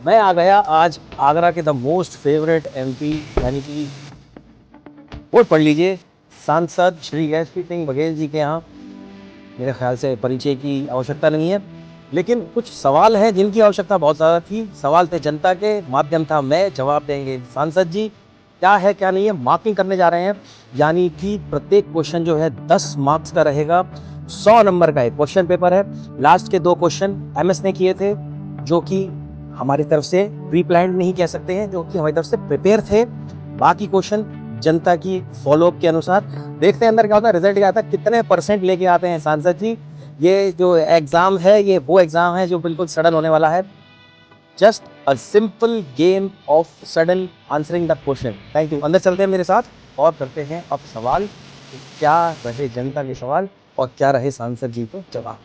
मैं आ गया आज आगरा के द मोस्ट फेवरेट एमपी यानी कि वोट पढ़ लीजिए सांसद श्री एसपी सिंह बघेल जी के यहाँ। मेरे ख्याल से परिचय की आवश्यकता नहीं है, लेकिन कुछ सवाल हैं जिनकी आवश्यकता बहुत ज़्यादा थी। सवाल थे जनता के, माध्यम था मैं, जवाब देंगे सांसद जी। क्या है क्या नहीं है मार्किंग करने जा रहे हैं, यानी कि प्रत्येक क्वेश्चन जो है 10 मार्क्स का रहेगा। 100 नंबर का एक क्वेश्चन पेपर है। लास्ट के 2 क्वेश्चन एमएस ने किए थे, जो कि हमारी तरफ से प्री प्लान्ड नहीं कह सकते हैं, जो कि हमारी तरफ से प्रिपेयर थे। बाकी क्वेश्चन जनता की फॉलोअप के अनुसार। देखते हैं अंदर क्या होता है, रिजल्ट क्या आता है, कितने % लेके आते हैं सांसद जी। ये जो एग्जाम है ये वो एग्जाम है जो बिल्कुल सडन होने वाला है। Just a simple game of sudden answering the question. Thank you. अंदर चलते हैं मेरे साथ और करते हैं अब सवाल। क्या रहे जनता के सवाल और क्या रहे सांसद जी को जवाब।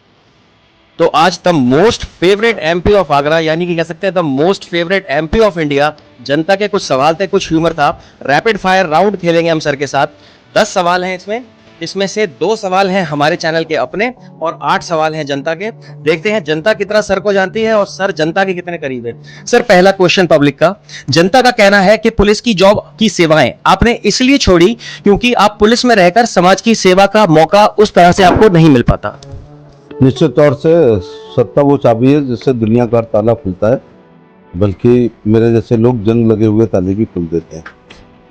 तो आज the most favourite MP of Agra, यानी कि कह सकते हैं the most favourite MP of India. जनता के कुछ सवाल थे, कुछ ह्यूमर था। रैपिड फायर राउंड खेलेंगे हम सर के साथ। 10 सवाल हैं इसमें से 2 सवाल हैं हमारे चैनल के अपने और 8 सवाल हैं जनता के। देखते हैं जनता कितना सर को जानती है और सर जनता के कितने करीब है। सर पहला क्वेश्चन पब्लिक का। जनता का कहना है कि पुलिस की जॉब की सेवाएं आपने इसलिए छोड़ी क्योंकि आप पुलिस में रहकर समाज की सेवा का मौका उस तरह से आपको नहीं मिल पाता। निश्चित तौर से सत्ता वो चाबी है जिससे दुनिया का ताला खुलता है, बल्कि मेरे जैसे लोग जंग लगे हुए ताले भी खोल देते हैं।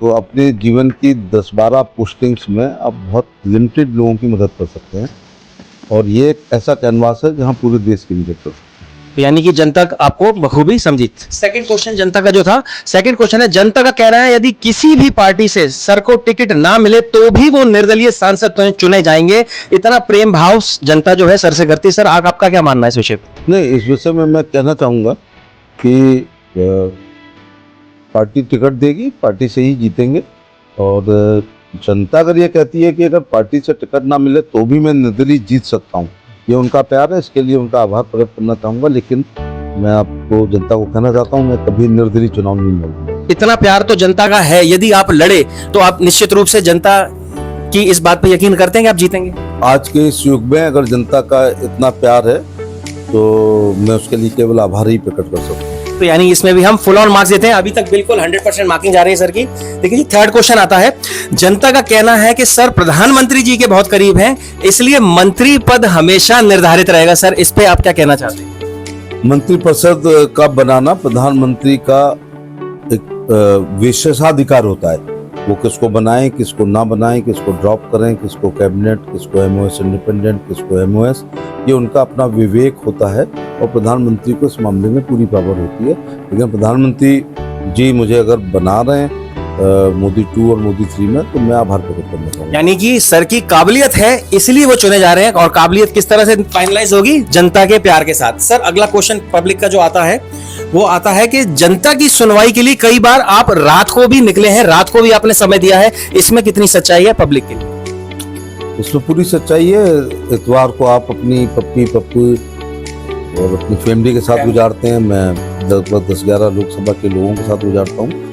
तो अपने जीवन की 10-12 पोस्टिंग्स में आप बहुत लिमिटेड लोगों की मदद कर सकते हैं, और ये एक ऐसा कैनवास है जहां पूरे देश की मदद कर सकते हैं। यानी कि जनता आपको बखूबी समझी। सेकंड क्वेश्चन जनता का जो था, सेकंड क्वेश्चन है जनता का कहना है यदि किसी भी पार्टी से सर को टिकट ना मिले तो भी वो निर्दलीय सांसद तो चुने जाएंगे। इतना प्रेम भाव जनता जो है सर से करती है। सर आपका क्या मानना है इस विषय पे? नहीं, इस विषय में मैं कहना चाहूँगा कि पार्टी टिकट देगी, पार्टी से ही जीतेंगे। और जनता अगर ये कहती है कि अगर पार्टी से टिकट ना मिले तो भी मैं निर्दलीय जीत सकता हूँ, ये उनका प्यार है, इसके लिए उनका आभार प्रकट करना चाहूँगा। लेकिन मैं आपको जनता को कहना चाहता हूँ, मैं कभी निर्दलीय चुनाव नहीं लड़ूंगा। इतना प्यार तो जनता का है, यदि आप लड़े तो आप निश्चित रूप से जनता की इस बात पे यकीन करते हैं कि आप जीतेंगे। आज के इस युग में अगर जनता का इतना प्यार है तो मैं उसके लिए केवल आभार ही प्रकट कर सकता हूँ। तो यानी इसमें भी हम फुल ऑन मार्क्स देते हैं। अभी तक बिल्कुल 100% मार्किंग जा रही है सर की। देखिए जी, थर्ड क्वेश्चन आता है। जनता का कहना है कि सर प्रधानमंत्री जी के बहुत करीब हैं, इसलिए मंत्री पद हमेशा निर्धारित रहेगा। सर इस पे आप क्या कहना चाहते हैं? मंत्रिपरिषद का बनाना प्रधानमंत्री का एक विशेषाधिकार होता है। वो किसको बनाएं, किसको ना बनाएं, किसको ड्रॉप करें, किसको कैबिनेट, किसको एमओएस इंडिपेंडेंट, किसको एमओएस, ये उनका अपना विवेक होता है। और प्रधानमंत्री को इस मामले में पूरी पावर होती है। लेकिन प्रधानमंत्री जी मुझे अगर बना रहे हैं मोदी 2 और मोदी 3 में, तो मैं आभार प्रकट करना चाहूँगा। यानी कि सर की काबिलियत है इसलिए वो चुने जा रहे हैं। और काबिलियत किस तरह से फाइनलाइज होगी? जनता के प्यार के साथ। सर अगला क्वेश्चन पब्लिक का जो आता है वो आता है कि जनता की सुनवाई के लिए कई बार आप रात को भी निकले हैं, रात को भी आपने समय दिया है, इसमें कितनी सच्चाई है पब्लिक के लिए? इसमें पूरी सच्चाई है। इतवार को आप अपनी पप्पी पप्पू और अपनी फैमिली के साथ गुजारते हैं, मैं 10-11 लोकसभा के लोगों के साथ गुजारता हूँ।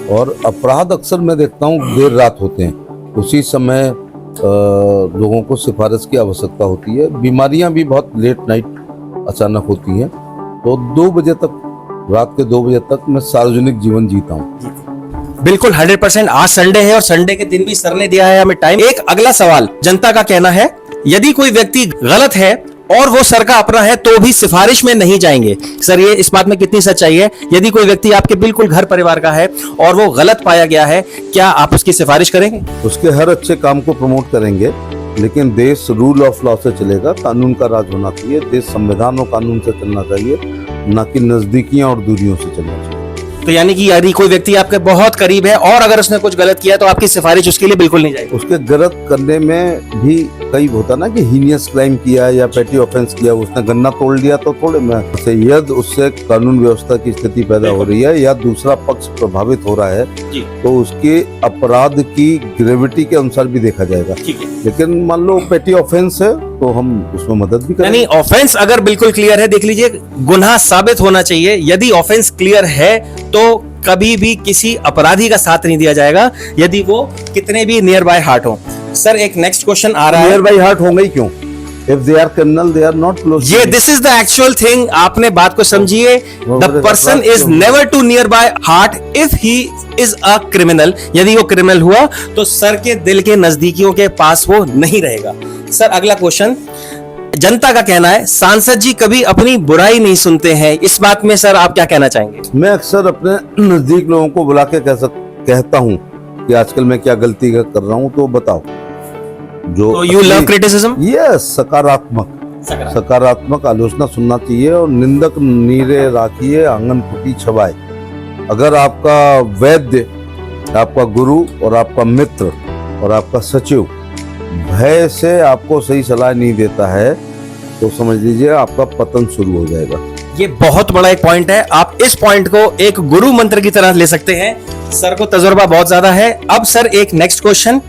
और अपराध अक्सर मैं देखता हूँ देर रात होते हैं, उसी समय लोगों को सिफारिश की आवश्यकता होती है। बीमारियां भी बहुत लेट नाइट अचानक होती हैं, तो 2 बजे तक, रात के 2 बजे तक मैं सार्वजनिक जीवन जीता हूँ। बिल्कुल 100%। आज संडे है और संडे के दिन भी सर ने दिया है हमें टाइम। एक अगला सवाल जनता का कहना है यदि कोई व्यक्ति गलत है और वो सर का अपना है तो भी सिफारिश में नहीं जाएंगे। सर ये इस बात में कितनी सच्चाई है? यदि कोई व्यक्ति आपके बिल्कुल घर परिवार का है और वो गलत पाया गया है, क्या आप उसकी सिफारिश करेंगे? उसके हर अच्छे काम को प्रमोट करेंगे, लेकिन देश रूल ऑफ लॉ से चलेगा, कानून का राज होना चाहिए। देश संविधान और कानून से चलना चाहिए, ना कि नजदीकियां और दूरियों से चलना चाहिए। तो यानी कि यदि कोई व्यक्ति आपके बहुत करीब है और अगर उसने कुछ गलत किया तो आपकी सिफारिश उसके लिए बिल्कुल नहीं जाएगी। उसके गलत करने में भी कई होता ना कि हीनियस क्राइम किया या पेटी ऑफेंस किया, उसने गन्ना तोड़ लिया तो थोड़े में यदि उससे कानून व्यवस्था की स्थिति पैदा हो रही है या दूसरा पक्ष प्रभावित हो रहा है तो उसके अपराध की ग्रेविटी के अनुसार भी देखा जाएगा। लेकिन मान लो पेटी ऑफेंस है तो हम उसमें मदद भी करेंगे। यानी ऑफेंस अगर बिल्कुल क्लियर है, देख लीजिए गुनाह साबित होना चाहिए। यदि ऑफेंस क्लियर है तो कभी भी किसी अपराधी का साथ नहीं दिया जाएगा, यदि वो कितने भी नियर बाय हार्ट हो। सर एक नेक्स्ट क्वेश्चन आ रहा है। नियर बाय हार्ट होंगे ही क्यों? If they are criminal, they are not close. ये this is the actual thing, आपने बात को समझिए। द मेरे पर्सन अपराध इज क्यों? Never to near by heart if he is a criminal. यदि वो क्रिमिनल हुआ तो सर के दिल के नजदीकियों के पास वो नहीं रहेगा। सर अगला क्वेश्चन, जनता का कहना है सांसद जी कभी अपनी बुराई नहीं सुनते हैं, इस बात में सर आप क्या कहना चाहेंगे? मैं अक्सर अपने नजदीक लोगों को बुला के कहता हूँ कि आजकल मैं क्या गलती कर रहा हूँ, तो बताओ। जो तो यू लव क्रिटिसिज्म? यस, सकारात्मक आलोचना सुनना चाहिए, और निंदक नीरे राखिए आंगन फूटी छवाए। अगर आपका वैद्य, आपका गुरु और आपका मित्र और आपका सचिव भय से आपको सही सलाह नहीं देता है, तो समझ लीजिए आपका पतन शुरू हो जाएगा। ये बहुत बड़ा एक पॉइंट है, आप इस पॉइंट को एक गुरु मंत्र की तरह ले सकते हैं। सर को तजुर्बा बहुत ज्यादा है। अब सर एक नेक्स्ट क्वेश्चन,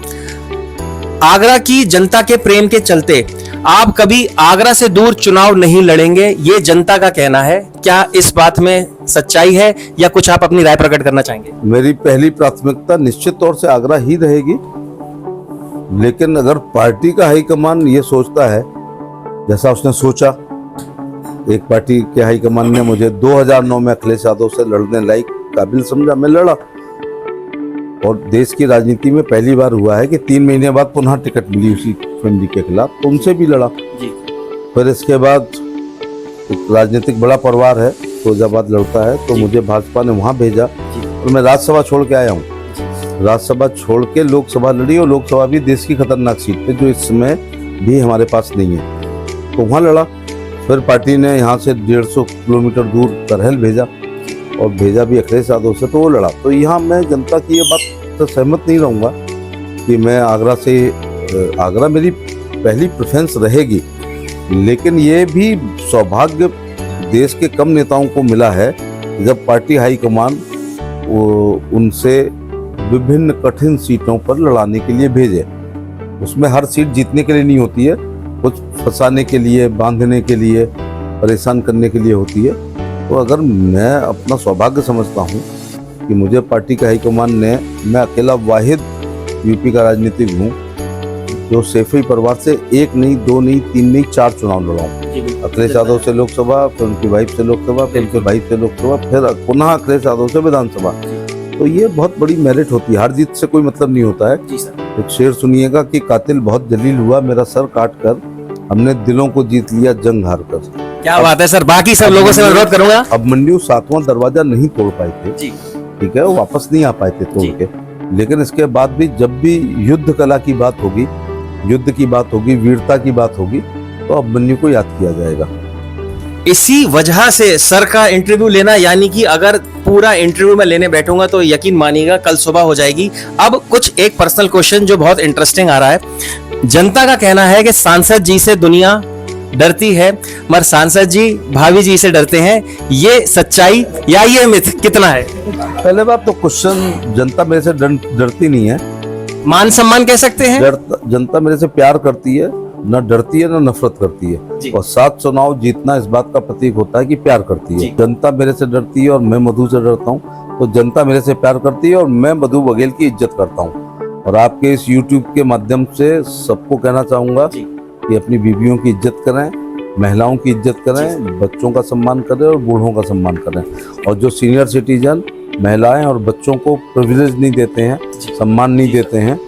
आगरा की जनता के प्रेम के चलते आप कभी आगरा से दूर चुनाव नहीं लड़ेंगे, ये जनता का कहना है। क्या इस बात में सच्चाई है या कुछ आप अपनी राय प्रकट करना चाहेंगे? मेरी पहली प्राथमिकता निश्चित तौर से आगरा ही रहेगी, लेकिन अगर पार्टी का हाईकमान ये सोचता है, जैसा उसने सोचा, एक पार्टी के हाईकमान ने मुझे 2009 में अखिलेश यादव से लड़ने लायक काबिल समझा, मैं लड़ा। और देश की राजनीति में पहली बार हुआ है कि 3 महीने बाद पुनः टिकट मिली उसी फैमिली के खिलाफ, तो उनसे भी लड़ा जी। फिर इसके बाद एक राजनीतिक बड़ा परिवार है, फिरोजाबाद लड़ता है, तो मुझे भाजपा ने वहां भेजा और मैं राज्यसभा छोड़ के आया हूँ। राज्यसभा छोड़ के लोकसभा लड़ी, और लोकसभा भी देश की खतरनाक सीट पे, जो इस समय भी हमारे पास नहीं है, तो वहाँ लड़ा। फिर पार्टी ने यहाँ से 150 किलोमीटर दूर करहल भेजा, और भेजा भी अखिलेश यादव से, तो वो लड़ा। तो यहाँ मैं जनता की ये बात से सहमत नहीं रहूँगा कि मैं आगरा मेरी पहली प्रेफरेंस रहेगी, लेकिन ये भी सौभाग्य देश के कम नेताओं को मिला है जब पार्टी हाईकमान उनसे विभिन्न कठिन सीटों पर लड़ाने के लिए भेजे। उसमें हर सीट जीतने के लिए नहीं होती है, कुछ फंसाने के लिए, बांधने के लिए, परेशान करने के लिए होती है। तो अगर मैं अपना सौभाग्य समझता हूँ कि मुझे पार्टी के हाईकमान ने, मैं अकेला वाहिद यूपी का राजनीतिक हूँ जो सैफी परिवार से 1 नहीं, 2 नहीं, 3 नहीं, 4 चुनाव लड़ा हूँ। अखिलेश यादव से लोकसभा, फिर उनकी वाइफ से लोकसभा, फिर उनके भाई से लोकसभा, फिर पुनः अखिलेश यादव से विधानसभा। तो ये बहुत बड़ी मेरिट होती है, हार जीत से कोई मतलब नहीं होता है। जी सर। एक शेर सुनिएगा कि कातिल बहुत जलील हुआ, मेरा सर काट कर, हमने दिलों को जीत लिया जंग हार कर। क्या बात है सर, बाकी सब लोगों से मैं अनुरोध करूंगा। अभिमन्यु 7वां दरवाजा नहीं तोड़ पाए थे, जी। ठीक है, वो वापस नहीं आ पाए थे तोड़ के, लेकिन इसके बाद भी जब भी युद्ध कला की बात होगी, युद्ध की बात होगी, वीरता की बात होगी, तो अभिमन्यु को याद किया जाएगा। इसी वजह से सर का इंटरव्यू लेना, यानी कि अगर पूरा इंटरव्यू में लेने बैठूंगा तो यकीन मानिएगा कल सुबह हो जाएगी। अब कुछ एक पर्सनल क्वेश्चन जो बहुत इंटरेस्टिंग आ रहा है, जनता का कहना है कि सांसद जी से दुनिया डरती है, मगर सांसद जी भाभी जी से डरते हैं, ये सच्चाई या ये मिथ कितना है? पहले बात तो क्वेश्चन, जनता मेरे से डरती नहीं है, मान सम्मान कह सकते हैं। जनता मेरे से प्यार करती है, न डरती है न नफरत करती है, और 7 चुनाव जीतना इस बात का प्रतीक होता है कि प्यार करती है। जनता मेरे से डरती है और मैं मधु से डरता हूँ, तो जनता मेरे से प्यार करती है और मैं मधु बघेल की इज्जत करता हूँ। और आपके इस YouTube के माध्यम से सबको कहना चाहूंगा कि अपनी बीवियों की इज्जत करें, महिलाओं की इज्जत करें, बच्चों का सम्मान करें और बूढ़ों का सम्मान करें। और जो सीनियर सिटीजन, महिलाएं और बच्चों को प्रिविलेज नहीं देते हैं, सम्मान नहीं देते हैं,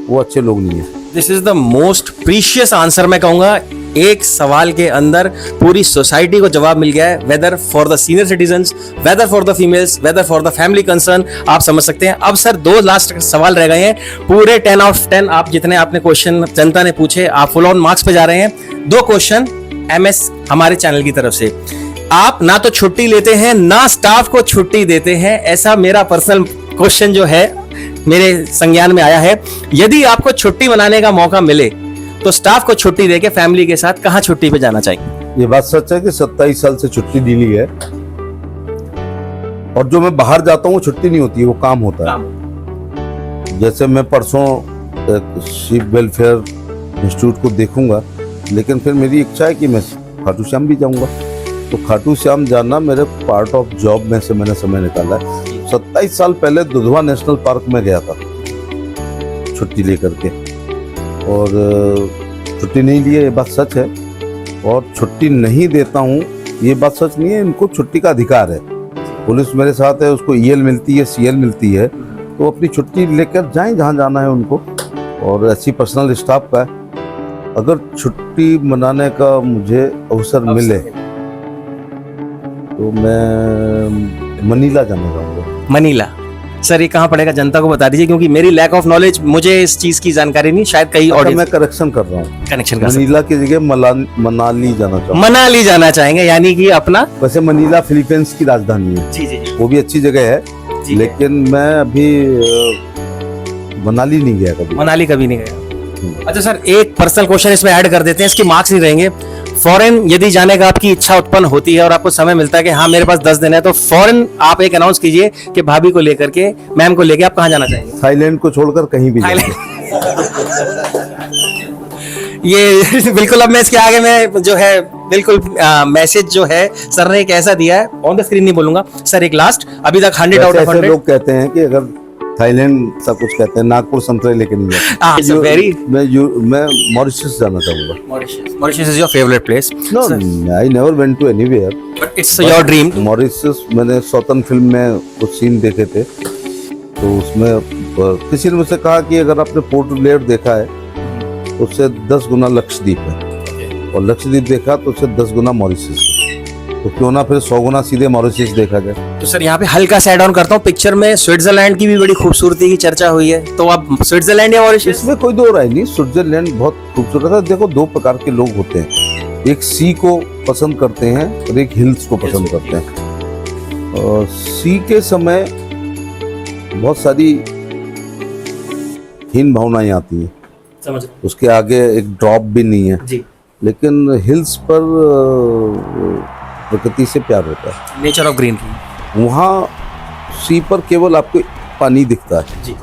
वो अच्छे लोग नहीं है। This is the most precious answer, मैं कहूंगा एक सवाल के अंदर पूरी सोसाइटी को जवाब मिल गया है, whether for the senior citizens, whether for the females, whether for the family concern, आप समझ सकते हैं। अब सर 2 लास्ट सवाल रह गए हैं, पूरे 10 आउट ऑफ 10 आप जितने आपने क्वेश्चन जनता ने पूछे, आप फुल ऑन मार्क्स पे जा रहे हैं। 2 क्वेश्चन MS हमारे चैनल की तरफ से, आप ना तो छुट्टी लेते हैं ना स्टाफ को छुट्टी देते हैं, ऐसा मेरा पर्सनल क्वेश्चन जो है मेरे संज्ञान में आया है। यदि आपको छुट्टी मनाने का मौका मिले तो स्टाफ को छुट्टी देके फैमिली के साथ कहां छुट्टी पे जाना चाहिए? ये बात सच है कि 27 साल से छुट्टी नहीं ली है, और जो मैं बाहर जाता हूँ छुट्टी नहीं होती है, वो काम होता है। जैसे मैं परसों शिप वेलफेयर इंस्टीट्यूट को देखूंगा, लेकिन फिर मेरी इच्छा है कि मैं खाटू श्याम भी जाऊंगा, तो खाटू श्याम जाना मेरे पार्ट ऑफ जॉब में से मैंने समय निकाला है। 27 साल पहले दुधवा नेशनल पार्क में गया था छुट्टी लेकर के, और छुट्टी नहीं ली है, ये बात सच है। और छुट्टी नहीं देता हूँ ये बात सच नहीं है। इनको छुट्टी का अधिकार है। पुलिस मेरे साथ है, उसको ईएल मिलती है, सीएल मिलती है, तो अपनी छुट्टी लेकर जाएं जहाँ जाना है उनको। और ऐसी पर्सनल स्टाफ का है, अगर छुट्टी मनाने का मुझे अवसर मिले तो मैं मनीला जाना चाहूँगा। मनीला, सर ये कहाँ पड़ेगा, जनता को बता दीजिए, क्योंकि मेरी लैक ऑफ नॉलेज, मुझे इस चीज की जानकारी नहीं, शायद कई मैं ऑडियंस करेक्शन कर रहा हूँ, कनेक्शन कर मनीला की जगह मनाली जाना चाहूँगा। मनाली जाना चाहेंगे, यानी कि अपना वैसे मनीला फिलीपींस की राजधानी है, जी जी वो भी अच्छी जगह है, जी, लेकिन मैं अभी मनाली नहीं गया कभी। मनाली कभी नहीं गया। अच्छा सर, एक पर्सनल क्वेश्चन इसमें ऐड कर देते हैं, इसके मार्क्स नहीं रहेंगे। फॉरेन यदि जाने का आपकी इच्छा उत्पन्न होती है और आपको समय मिलता है कि हाँ मेरे पास 10 दिन है, तो फॉरेन आप एक अनाउंस कीजिए कि भाभी को लेकर के, मैम को लेकर आप कहाँ जाना चाहेंगे? थाईलैंड को छोड़कर कहीं भी जाएंगे। ये बिल्कुल, अब मैं इसके आगे में जो है बिल्कुल मैसेज जो है सर ने एक ऐसा दिया है, ऑन द स्क्रीन नहीं बोलूंगा सर, एक लास्ट, अभी तक 100 आउट ऑफ 100 लोग कहते हैं कि अगर थाईलैंड सा कुछ कहते हैं, नागपुर संतरे लेके नहीं जाते। मैं मॉरिशस जाना चाहूंगा। Mauritius is your favourite place? No, I never went to anywhere, but it's your dream. Mauritius, मैंने सौतन फिल्म में कुछ सीन देखे थे, तो उसमें किसी ने मुझसे कहा कि अगर आपने पोर्ट ब्लेयर देखा है तो उससे 10 गुना लक्षद्वीप है, और लक्षद्वीप देखा तो उससे 10 गुना मॉरिशस है, तो क्यों ना फिर 100 गुना सीधे मॉरिशस देखा जाए। तो सर यहाँ पे हल्का सा ऐड ऑन करता हूँ, पिक्चर में स्विट्जरलैंड की भी बड़ी खूबसूरती की चर्चा हुई है, तो आप स्विट्जरलैंड या मॉरिशस? इसमें कोई दो राय नहीं, स्विट्जरलैंड बहुत खूबसूरत है। देखो, दो प्रकार के लोग होते हैं, एक सी को पसंद करते हैं और एक हिल्स को पसंद करते हैं। और सी के समय बहुत सारी हीन भावनाएं आती हैं, समझ, उसके आगे एक ड्रॉप भी नहीं है जी, लेकिन हिल्स पर प्रकृति से प्यार होता है। Nature of greenery. वहाँ सी पर केवल आपको पानी दिखता है जी,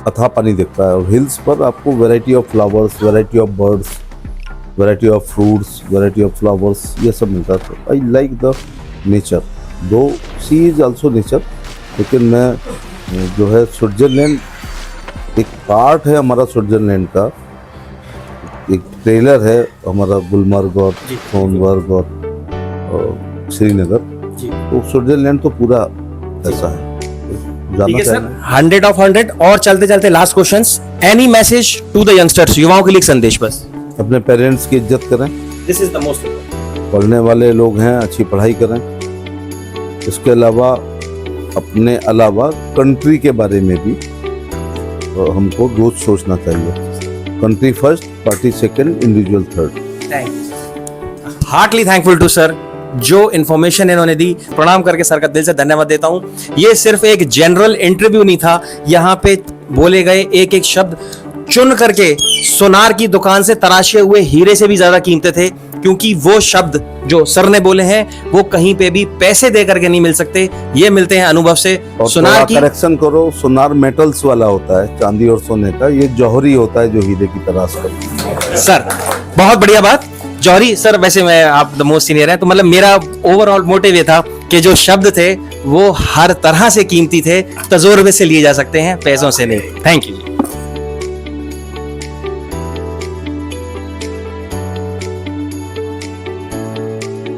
अथाह पानी दिखता है, और हिल्स पर आपको variety of flowers, variety of birds, variety of fruits, variety of flowers, ये सब मिलता है। आई लाइक द नेचर, दो सी इज आल्सो नेचर, लेकिन मैं जो है स्विट्जरलैंड एक पार्ट है हमारा स्विट्जरलैंड का, एक ट्रेलर है हमारा गुलमर्ग और सोनबर्ग और श्रीनगर, तो स्विट्जरलैंड तो पूरा ऐसा है। ठीक है सर, 100 ऑफ 100। और चलते चलते last questions, any message to the youngsters, युवाओं के लिए एक संदेश बस। अपने पेरेंट्स की इज्जत करें, this is the most important. पढ़ने वाले लोग हैं, अच्छी पढ़ाई करें। इसके अलावा अपने अलावा कंट्री के बारे में भी हमको रोज सोचना चाहिए। Country first, party second, individual third. Heartly thankful to sir, जो इन्फॉर्मेशन इन्होंने दी, प्रणाम करके सर का दिल से धन्यवाद देता हूं। ये सिर्फ एक जनरल इंटरव्यू नहीं था, यहाँ पे बोले गए एक एक शब्द चुन करके सोनार की दुकान से तराशे हुए हीरे से भी ज्यादा कीमती थे, क्योंकि वो शब्द जो सर ने बोले हैं वो कहीं पे भी पैसे दे करके नहीं मिल सकते, ये मिलते हैं अनुभव से। सोनार की करेक्शन करो, सोनार मेटल्स वाला होता है, चांदी और सोने का, ये जौहरी होता है जो हीरे की तराश करता है। सर बहुत बढ़िया बात, जौहरी सर। वैसे मैं, आप द मोस्ट सीनियर हैं, तो मतलब मेरा ओवरऑल मोटिव ये था कि जो शब्द थे वो हर तरह से कीमती थे, तजुर्बे से लिए जा सकते हैं, पैसों से नहीं। Thank you.